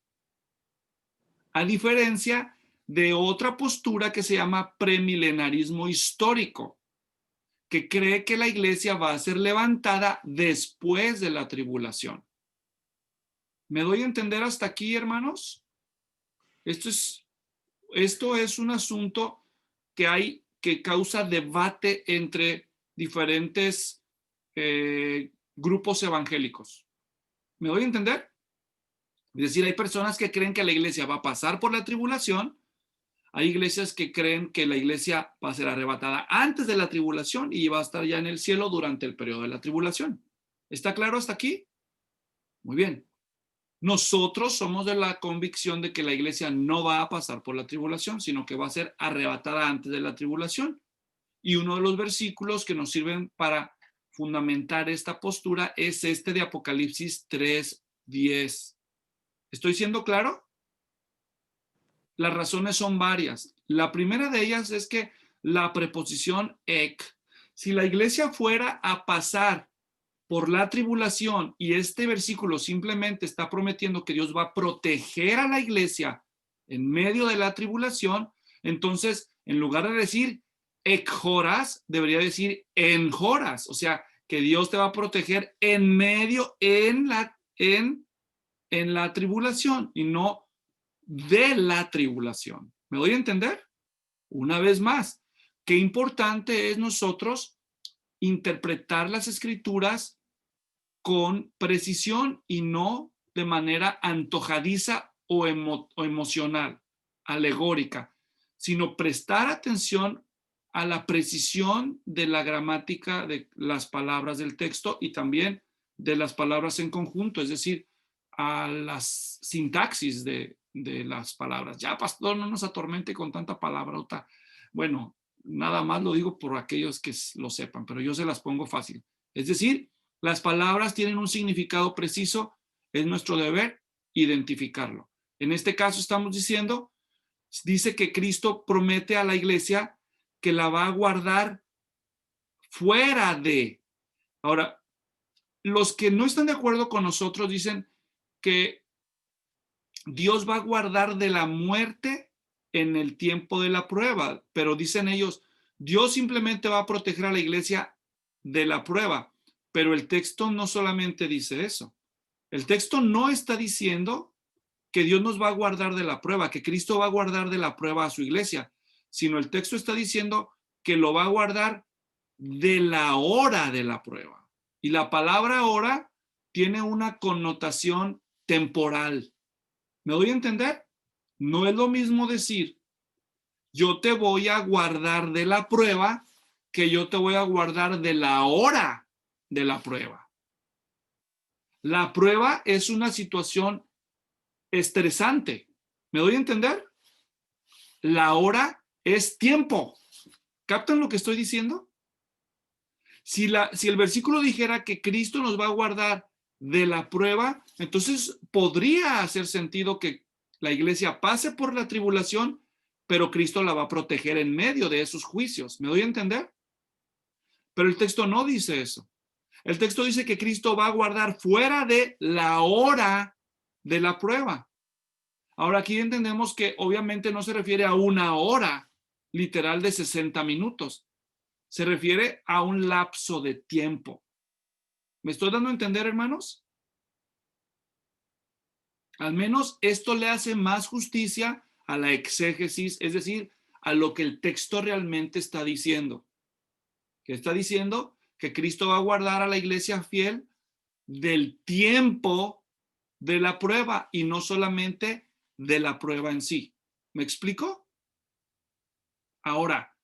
a diferencia de otra postura que se llama premilenarismo histórico, que cree que la iglesia va a ser levantada después de la tribulación. ¿Me doy a entender hasta aquí, hermanos? Esto es un asunto que causa debate entre diferentes grupos evangélicos. ¿Me doy a entender? Es decir, hay personas que creen que la iglesia va a pasar por la tribulación. Hay iglesias que creen que la iglesia va a ser arrebatada antes de la tribulación y va a estar ya en el cielo durante el periodo de la tribulación. ¿Está claro hasta aquí? Muy bien. Nosotros somos de la convicción de que la iglesia no va a pasar por la tribulación, sino que va a ser arrebatada antes de la tribulación. Y uno de los versículos que nos sirven para fundamentar esta postura es este de Apocalipsis 3:10. ¿Estoy siendo claro? Las razones son varias. La primera de ellas es que la preposición ek, si la iglesia fuera a pasar por la tribulación y este versículo simplemente está prometiendo que Dios va a proteger a la iglesia en medio de la tribulación, entonces en lugar de decir ekjoras, debería decir enjoras, o sea, que Dios te va a proteger en medio, en la tribulación y no de la tribulación. ¿Me doy a entender? Una vez más, qué importante es nosotros interpretar las escrituras con precisión y no de manera antojadiza o emocional, alegórica, sino prestar atención a la precisión de la gramática de las palabras del texto y también de las palabras en conjunto, es decir, a las sintaxis de las palabras. Ya, pastor, no nos atormente con tanta palabrota. Bueno, nada más lo digo por aquellos que lo sepan, pero yo se las pongo fácil. Es decir, las palabras tienen un significado preciso, es nuestro deber identificarlo. En este caso estamos diciendo, dice que Cristo promete a la iglesia que la va a guardar fuera de. Ahora, los que no están de acuerdo con nosotros dicen que Dios va a guardar de la muerte en el tiempo de la prueba, pero dicen ellos, Dios simplemente va a proteger a la iglesia de la prueba, pero el texto no solamente dice eso. El texto no está diciendo que Dios nos va a guardar de la prueba, que Cristo va a guardar de la prueba a su iglesia, sino el texto está diciendo que lo va a guardar de la hora de la prueba. Y la palabra hora tiene una connotación temporal. ¿Me doy a entender? No es lo mismo decir, yo te voy a guardar de la prueba, que yo te voy a guardar de la hora de la prueba. La prueba es una situación estresante. ¿Me doy a entender? La hora es tiempo. ¿Captan lo que estoy diciendo? Si el versículo dijera que Cristo nos va a guardar de la prueba, entonces podría hacer sentido que la iglesia pase por la tribulación, pero Cristo la va a proteger en medio de esos juicios. ¿Me doy a entender? Pero el texto no dice eso. El texto dice que Cristo va a guardar fuera de la hora de la prueba. Ahora aquí entendemos que obviamente no se refiere a una hora literal de 60 minutos. Se refiere a un lapso de tiempo. ¿Me estoy dando a entender, hermanos? Al menos esto le hace más justicia a la exégesis, es decir, a lo que el texto realmente está diciendo. ¿Qué está diciendo? Que Cristo va a guardar a la iglesia fiel del tiempo de la prueba y no solamente de la prueba en sí. ¿Me explico? Ahora,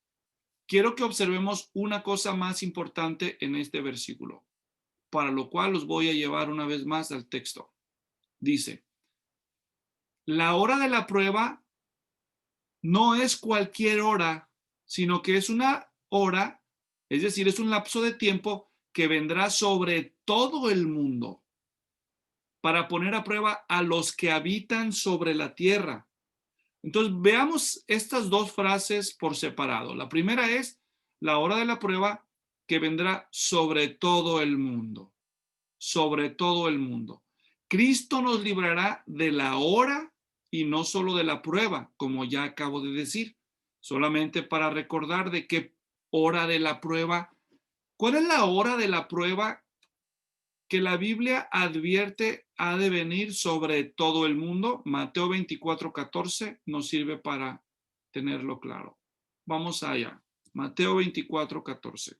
quiero que observemos una cosa más importante en este versículo, para lo cual los voy a llevar una vez más al texto. Dice, la hora de la prueba no es cualquier hora, sino que es una hora, es decir, es un lapso de tiempo que vendrá sobre todo el mundo para poner a prueba a los que habitan sobre la tierra. Entonces, veamos estas dos frases por separado. La primera es la hora de la prueba que vendrá sobre todo el mundo. Sobre todo el mundo. Cristo nos librará de la hora y no solo de la prueba, como ya acabo de decir. Solamente para recordar de qué hora de la prueba. ¿Cuál es la hora de la prueba que la Biblia advierte ha de venir sobre todo el mundo? Mateo 24:14 nos sirve para tenerlo claro. Vamos allá. Mateo 24:14.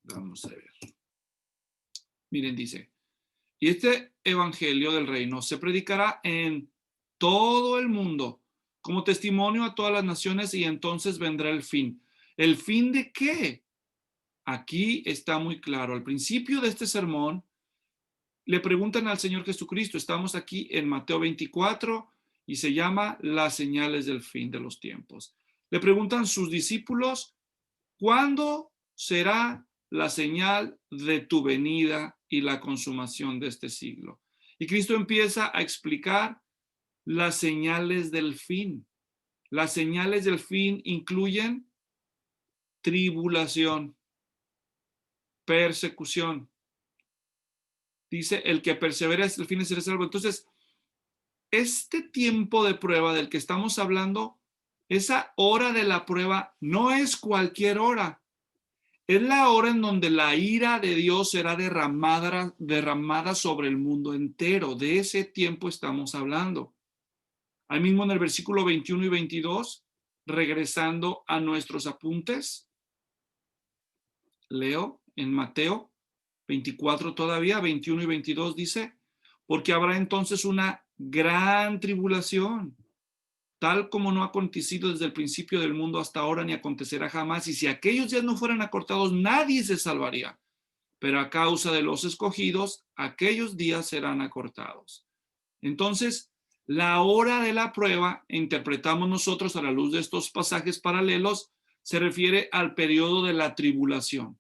Vamos a ver. Miren, dice, y este evangelio del reino se predicará en todo el mundo como testimonio a todas las naciones, y entonces vendrá el fin. ¿El fin de qué? Aquí está muy claro. Al principio de este sermón, le preguntan al Señor Jesucristo. Estamos aquí en Mateo 24 y se llama las señales del fin de los tiempos. Le preguntan sus discípulos, ¿cuándo será la señal de tu venida y la consumación de este siglo? Y Cristo empieza a explicar las señales del fin. Las señales del fin incluyen tribulación, persecución. Dice, el que persevera hasta el fin será salvo. Entonces, este tiempo de prueba del que estamos hablando, esa hora de la prueba no es cualquier hora. Es la hora en donde la ira de Dios será derramada sobre el mundo entero. De ese tiempo estamos hablando. Ahí mismo en el versículo 21 y 22, regresando a nuestros apuntes, leo en Mateo 24 todavía, 21 y 22 dice, porque habrá entonces una gran tribulación, tal como no ha acontecido desde el principio del mundo hasta ahora, ni acontecerá jamás. Y si aquellos días no fueran acortados, nadie se salvaría. Pero a causa de los escogidos, aquellos días serán acortados. Entonces, la hora de la prueba, interpretamos nosotros a la luz de estos pasajes paralelos, se refiere al periodo de la tribulación.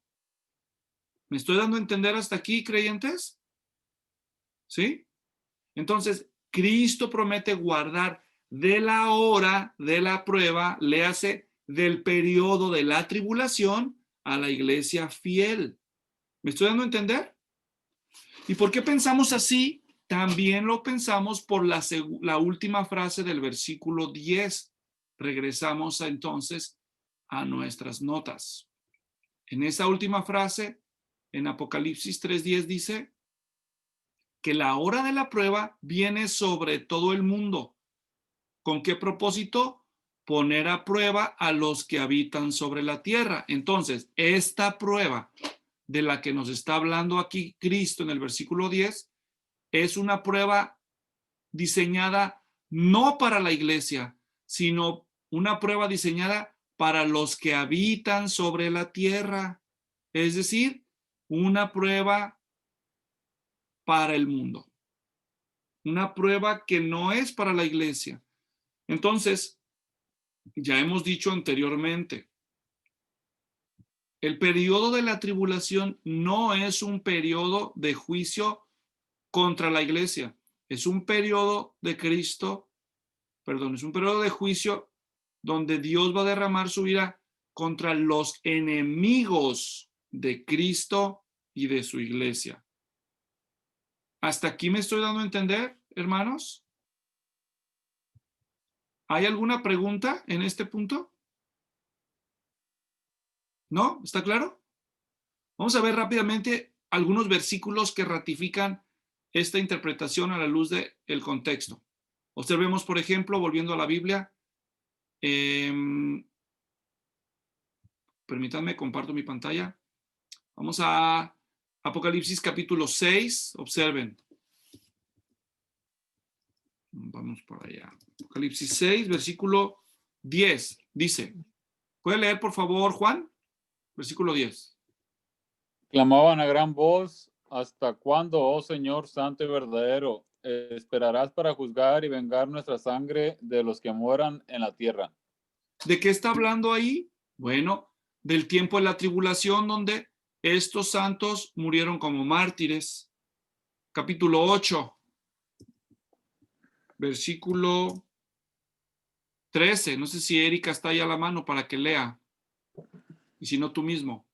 ¿Me estoy dando a entender hasta aquí, creyentes? ¿Sí? Entonces, Cristo promete guardar de la hora de la prueba, léase del periodo de la tribulación, a la iglesia fiel. ¿Me estoy dando a entender? ¿Y por qué pensamos así? También lo pensamos por la última frase del versículo 10. Regresamos entonces a nuestras notas. En esa última frase, en Apocalipsis 3:10 dice que la hora de la prueba viene sobre todo el mundo. ¿Con qué propósito? Poner a prueba a los que habitan sobre la tierra. Entonces, esta prueba de la que nos está hablando aquí Cristo en el versículo 10 es una prueba diseñada no para la iglesia, sino una prueba diseñada para los que habitan sobre la tierra. Es decir, una prueba para el mundo. Una prueba que no es para la iglesia. Entonces, ya hemos dicho anteriormente, el periodo de la tribulación no es un periodo de juicio contra la iglesia. Es un periodo de es un periodo de juicio donde Dios va a derramar su ira contra los enemigos de Cristo y de su iglesia. ¿Hasta aquí me estoy dando a entender, hermanos? ¿Hay alguna pregunta en este punto? ¿No? ¿Está claro? Vamos a ver rápidamente algunos versículos que ratifican esta interpretación a la luz del contexto. Observemos, por ejemplo, volviendo a la Biblia, permítanme, comparto mi pantalla. Vamos a Apocalipsis capítulo 6, observen. Vamos para allá. Apocalipsis 6, versículo 10, dice. ¿Puede leer, por favor, Juan? Versículo 10. Clamaban a gran voz, ¿hasta cuándo, oh Señor santo y verdadero, esperarás para juzgar y vengar nuestra sangre de los que mueran en la tierra? ¿De qué está hablando ahí? Bueno, del tiempo de la tribulación donde estos santos murieron como mártires. Capítulo 8, versículo 13. No sé si Erika está ahí a la mano para que lea. Y si no, tú mismo.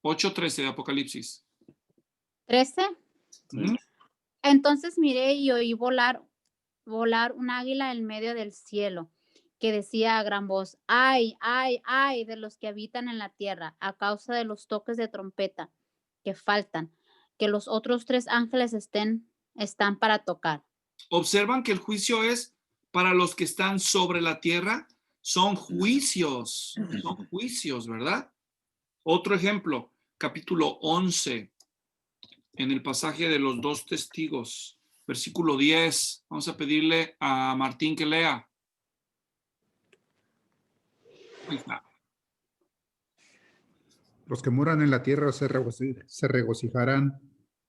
8:13 de Apocalipsis. 13. ¿Mm? Entonces miré y oí volar un águila en medio del cielo, que decía a gran voz, ay, ay, ay de los que habitan en la tierra, a causa de los toques de trompeta que faltan, que los otros 3 ángeles están para tocar. Observan que el juicio es para los que están sobre la tierra. Son juicios, ¿verdad? Otro ejemplo, capítulo 11, en el pasaje de los 2 testigos, versículo 10. Vamos a pedirle a Martín que lea. Ahí está. Los que moran en la tierra se regocijarán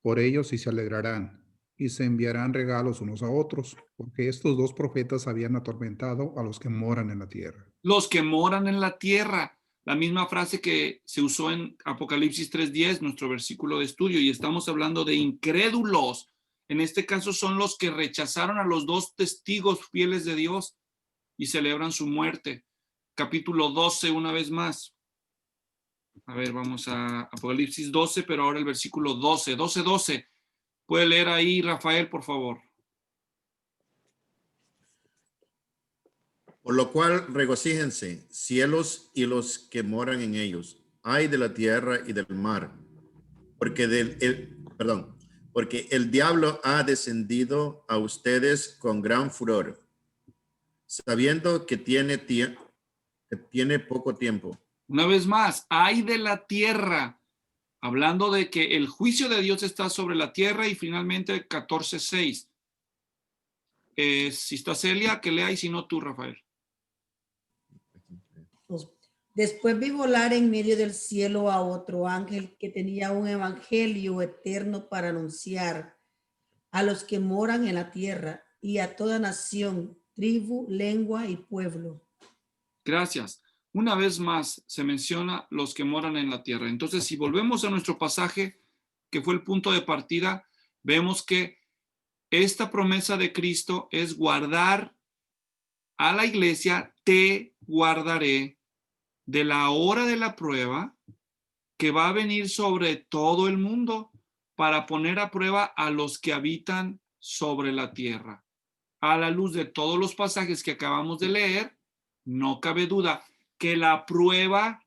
por ellos y se alegrarán, y se enviarán regalos unos a otros, porque estos dos profetas habían atormentado a los que moran en la tierra. Los que moran en la tierra. La misma frase que se usó en Apocalipsis 3:10, nuestro versículo de estudio, y estamos hablando de incrédulos. En este caso son los que rechazaron a los dos testigos fieles de Dios y celebran su muerte. Capítulo 12, una vez más. A ver, vamos a Apocalipsis 12, pero ahora el versículo 12. ¿Puede leer ahí, Rafael, por favor? Por lo cual regocíjense, cielos y los que moran en ellos. Ay de la tierra y del mar, porque porque el diablo ha descendido a ustedes con gran furor, sabiendo que tiene poco tiempo. Una vez más, ay de la tierra, hablando de que el juicio de Dios está sobre la tierra, y finalmente 14:6. Si está Celia, que lea, y si no tú, Rafael. Después vi volar en medio del cielo a otro ángel que tenía un evangelio eterno para anunciar a los que moran en la tierra y a toda nación, tribu, lengua y pueblo. Gracias. Una vez más se menciona los que moran en la tierra. Entonces, si volvemos a nuestro pasaje, que fue el punto de partida, vemos que esta promesa de Cristo es guardar a la iglesia. Te guardaré de la hora de la prueba que va a venir sobre todo el mundo para poner a prueba a los que habitan sobre la tierra. A la luz de todos los pasajes que acabamos de leer, no cabe duda que la prueba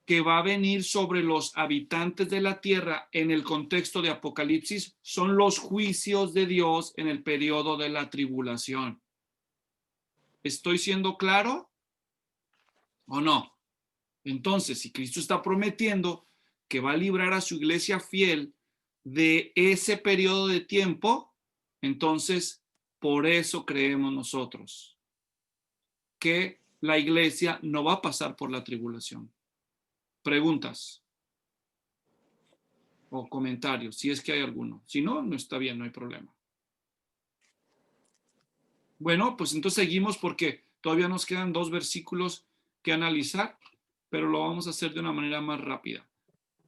que va a venir sobre los habitantes de la tierra en el contexto de Apocalipsis son los juicios de Dios en el periodo de la tribulación. ¿Estoy siendo claro o no? Entonces, si Cristo está prometiendo que va a librar a su iglesia fiel de ese periodo de tiempo, entonces por eso creemos nosotros que la iglesia no va a pasar por la tribulación. Preguntas o comentarios, si es que hay alguno. Si no, no está bien, no hay problema. Bueno, pues entonces seguimos porque todavía nos quedan 2 versículos que analizar, pero lo vamos a hacer de una manera más rápida.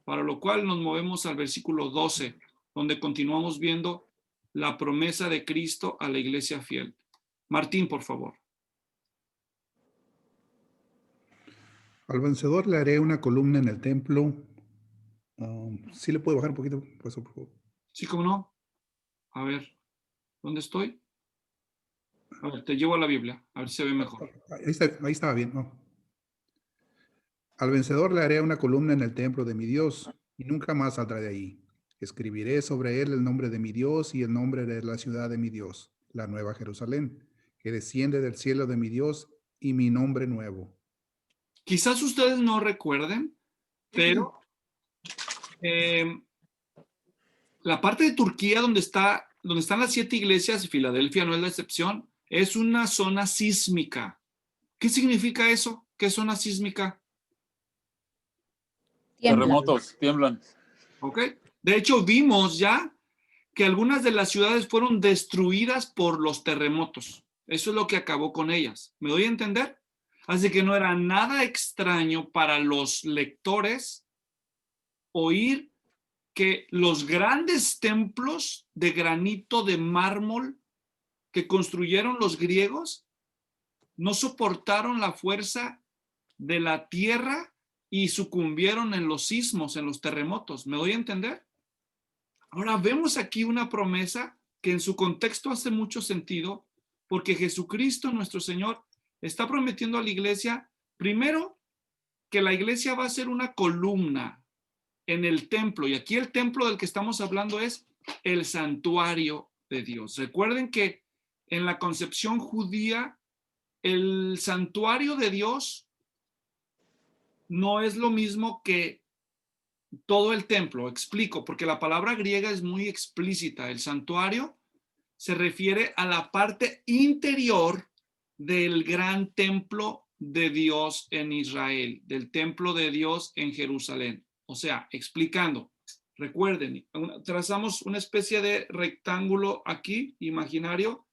Para lo cual nos movemos al versículo 12, donde continuamos viendo la promesa de Cristo a la iglesia fiel. Martín, por favor. Al vencedor le haré una columna en el templo. ¿Sí le puedo bajar un poquito? Por favor. Sí, ¿cómo no? A ver, ¿dónde estoy? A ver, te llevo a la Biblia, a ver si se ve mejor. Ahí estaba bien, ¿no? Al vencedor le haré una columna en el templo de mi Dios, y nunca más saldrá de ahí. Escribiré sobre él el nombre de mi Dios y el nombre de la ciudad de mi Dios, la nueva Jerusalén, que desciende del cielo de mi Dios, y mi nombre nuevo. Quizás ustedes no recuerden, pero la parte de Turquía donde están las 7 iglesias, y Filadelfia no es la excepción, es una zona sísmica. ¿Qué significa eso? ¿Qué zona sísmica? Terremotos, tiemblan. ¿Ok? De hecho, vimos ya que algunas de las ciudades fueron destruidas por los terremotos. Eso es lo que acabó con ellas. ¿Me doy a entender? Así que no era nada extraño para los lectores oír que los grandes templos de granito de mármol que construyeron los griegos no soportaron la fuerza de la tierra y sucumbieron en los sismos, en los terremotos. ¿Me doy a entender? Ahora vemos aquí una promesa que en su contexto hace mucho sentido, porque Jesucristo, nuestro Señor, está prometiendo a la iglesia, primero, que la iglesia va a ser una columna en el templo, y aquí el templo del que estamos hablando es el santuario de Dios. Recuerden que en la concepción judía, el santuario de Dios no es lo mismo que todo el templo. Explico, porque la palabra griega es muy explícita. El santuario se refiere a la parte interior del gran templo de Dios en Israel, del templo de Dios en Jerusalén. O sea, explicando, recuerden, trazamos una especie de rectángulo aquí, imaginario,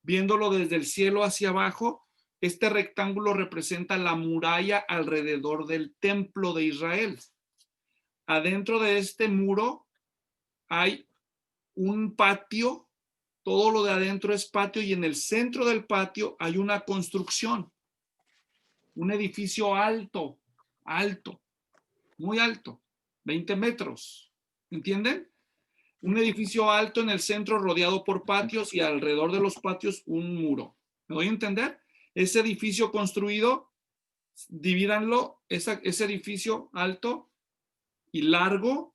viéndolo desde el cielo hacia abajo. Este rectángulo representa la muralla alrededor del templo de Israel. Adentro de este muro hay un patio, todo lo de adentro es patio, y en el centro del patio hay una construcción, un edificio alto, muy alto, 20 metros, ¿entienden? Un edificio alto en el centro rodeado por patios y alrededor de los patios un muro. ¿Me doy a entender? Ese edificio construido, divídanlo, ese edificio alto y largo,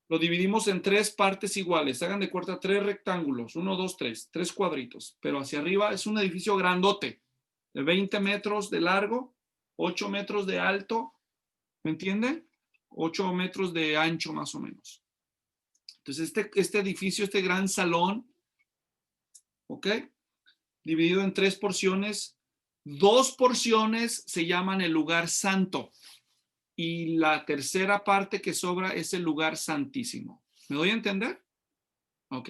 lo dividimos en 3 partes iguales. Hagan de cuenta 3 rectángulos, 1, 2, 3 cuadritos, pero hacia arriba es un edificio grandote, de 20 metros de largo, 8 metros de alto, ¿me entienden? 8 metros de ancho más o menos. Entonces este edificio, este gran salón, ¿ok? Dividido en 3 porciones, 2 porciones se llaman el lugar santo y la tercera parte que sobra es el lugar santísimo. ¿Me doy a entender? Ok.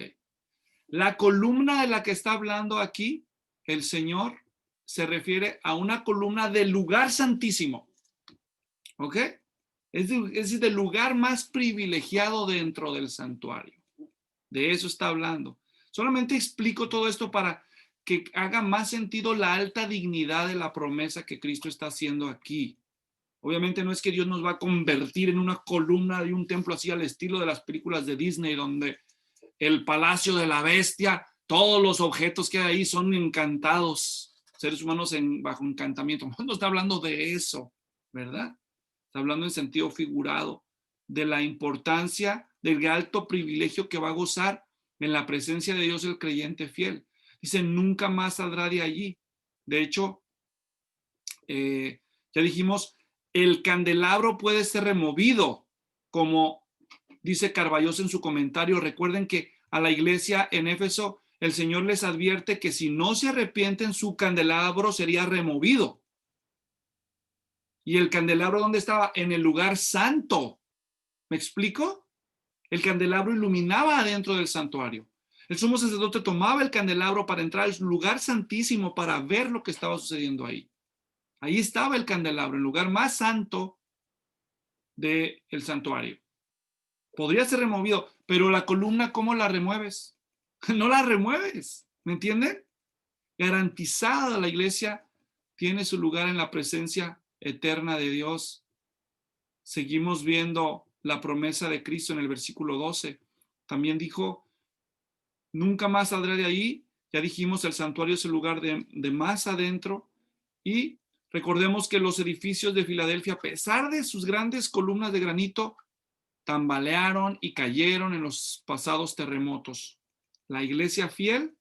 La columna de la que está hablando aquí el Señor se refiere a una columna del lugar santísimo. ¿Ok? Es decir, del lugar más privilegiado dentro del santuario. De eso está hablando. Solamente explico todo esto para que haga más sentido la alta dignidad de la promesa que Cristo está haciendo aquí. Obviamente no es que Dios nos va a convertir en una columna de un templo así al estilo de las películas de Disney, donde el palacio de la bestia, todos los objetos que hay ahí son encantados, seres humanos bajo encantamiento. No está hablando de eso, ¿verdad? Está hablando en sentido figurado de la importancia del alto privilegio que va a gozar en la presencia de Dios el creyente fiel. Dice, nunca más saldrá de allí. De hecho, ya dijimos, el candelabro puede ser removido, como dice Carballos en su comentario. Recuerden que a la iglesia en Éfeso el Señor les advierte que si no se arrepienten, su candelabro sería removido. ¿Y el candelabro dónde estaba? En el lugar santo. ¿Me explico? El candelabro iluminaba adentro del santuario. El sumo sacerdote tomaba el candelabro para entrar al lugar santísimo para ver lo que estaba sucediendo ahí. Ahí estaba el candelabro, el lugar más santo del santuario. Podría ser removido, pero la columna, ¿cómo la remueves? No la remueves, ¿me entienden? Garantizada la iglesia tiene su lugar en la presencia eterna de Dios. Seguimos viendo la promesa de Cristo en el versículo 12. También dijo, nunca más saldré de ahí. Ya dijimos, el santuario es el lugar de más adentro. Y recordemos que los edificios de Filadelfia, a pesar de sus grandes columnas de granito, tambalearon y cayeron en los pasados terremotos. La iglesia fiel,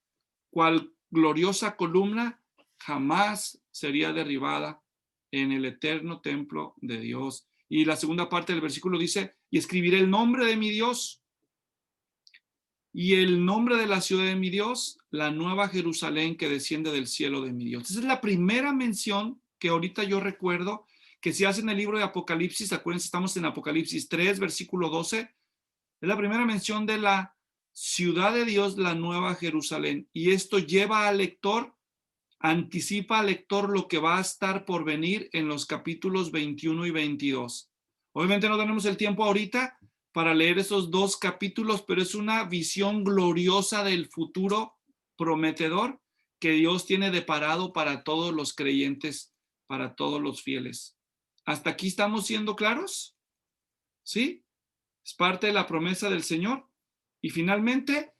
cual gloriosa columna, jamás sería derribada en el eterno templo de Dios. Y la segunda parte del versículo dice, y escribiré el nombre de mi Dios y el nombre de la ciudad de mi Dios, la nueva Jerusalén que desciende del cielo de mi Dios. Esa es la primera mención que ahorita yo recuerdo que se hace en el libro de Apocalipsis. Acuérdense, estamos en Apocalipsis 3, versículo 12. Es la primera mención de la ciudad de Dios, la nueva Jerusalén. Y esto lleva al lector, anticipa al lector lo que va a estar por venir en los capítulos 21 y 22. Obviamente no tenemos el tiempo ahorita para leer esos 2 capítulos, pero es una visión gloriosa del futuro prometedor que Dios tiene deparado para todos los creyentes, para todos los fieles. ¿Hasta aquí estamos siendo claros? ¿Sí? Es parte de la promesa del Señor. Y finalmente,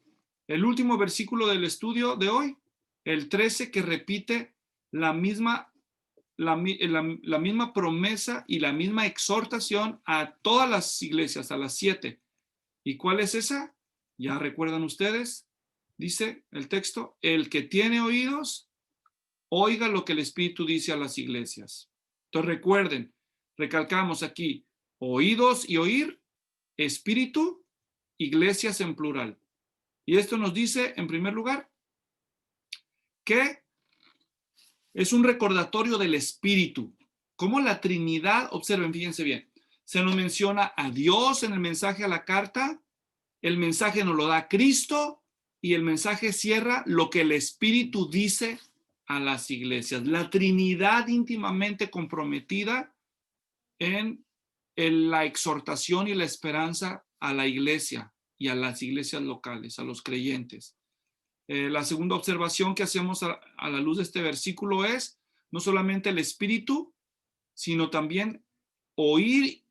el último versículo del estudio de hoy, el 13, que repite la misma promesa y la misma exhortación a todas las iglesias, a las 7. ¿Y cuál es esa? Ya recuerdan ustedes, dice el texto, el que tiene oídos, oiga lo que el Espíritu dice a las iglesias. Entonces recuerden, recalcamos aquí, oídos y oír, espíritu, iglesias en plural. Y esto nos dice, en primer lugar, que Es un recordatorio del Espíritu. Como la Trinidad, observen, fíjense bien, se nos menciona a Dios en el mensaje a la carta, el mensaje nos lo da Cristo y el mensaje cierra lo que el Espíritu dice a las iglesias. La Trinidad íntimamente comprometida en la exhortación y la esperanza a la iglesia y a las iglesias locales, a los creyentes. La segunda observación que hacemos a la luz de este versículo es no solamente el Espíritu, sino también oír,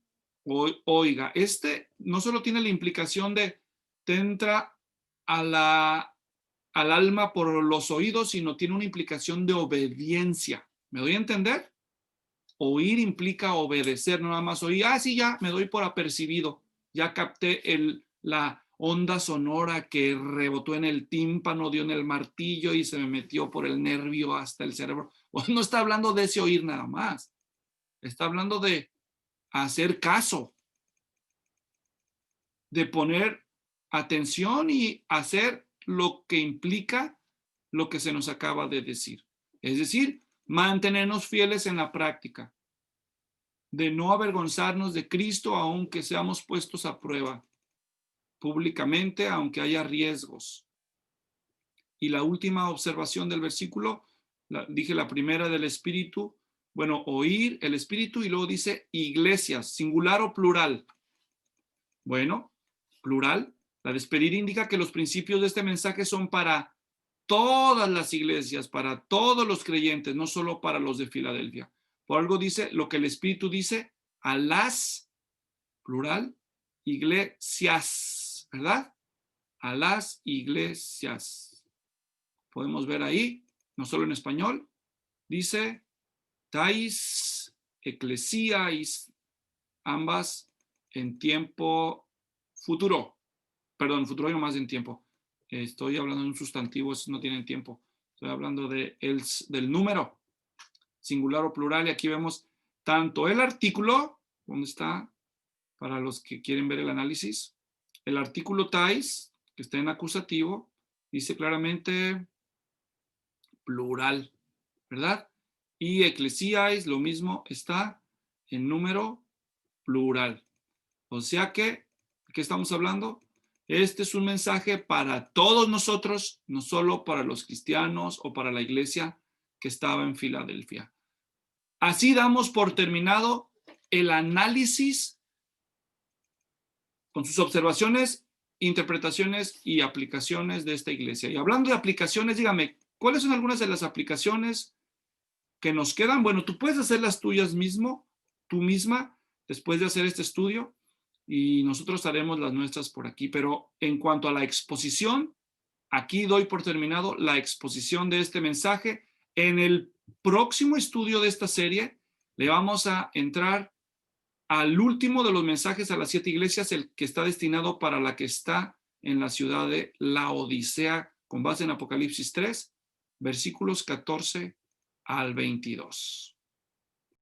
oiga. Este no solo tiene la implicación de te entra al alma por los oídos, sino tiene una implicación de obediencia. ¿Me doy a entender? Oír implica obedecer, no nada más oír, sí, ya me doy por apercibido, ya capté la onda sonora que rebotó en el tímpano, dio en el martillo y se me metió por el nervio hasta el cerebro. No está hablando de ese oír nada más, está hablando de hacer caso, de poner atención y hacer lo que implica lo que se nos acaba de decir. Es decir, mantenernos fieles en la práctica, de no avergonzarnos de Cristo aunque seamos puestos a prueba públicamente, aunque haya riesgos. Y la última observación del versículo, dije la primera del Espíritu, bueno, oír el Espíritu, y luego dice iglesias, singular o plural. Bueno, plural. La despedida indica que los principios de este mensaje son para todas las iglesias, para todos los creyentes, no solo para los de Filadelfia. Por algo dice lo que el Espíritu dice a las, plural, iglesias, ¿verdad? A las iglesias. Podemos ver ahí, no solo en español, dice tais, eclesiais, ambas en tiempo futuro. Perdón, futuro y no más en tiempo. Estoy hablando de un sustantivo, esos no tienen tiempo. Estoy hablando del número, singular o plural, y aquí vemos tanto el artículo, ¿dónde está? Para los que quieren ver el análisis. El artículo tais, que está en acusativo, dice claramente plural, ¿verdad? Y eclesiais, lo mismo, está en número plural. O sea que, ¿qué estamos hablando? Este es un mensaje para todos nosotros, no solo para los cristianos o para la iglesia que estaba en Filadelfia. Así damos por terminado el análisis con sus observaciones, interpretaciones y aplicaciones de esta iglesia. Y hablando de aplicaciones, dígame, ¿cuáles son algunas de las aplicaciones que nos quedan? Bueno, tú puedes hacer las tuyas tú misma, después de hacer este estudio, y nosotros haremos las nuestras por aquí. Pero en cuanto a la exposición, aquí doy por terminado la exposición de este mensaje. En el próximo estudio de esta serie, le vamos a entrar al último de los mensajes a las 7 iglesias, el que está destinado para la que está en la ciudad de Laodicea, con base en Apocalipsis 3, versículos 14 al 22.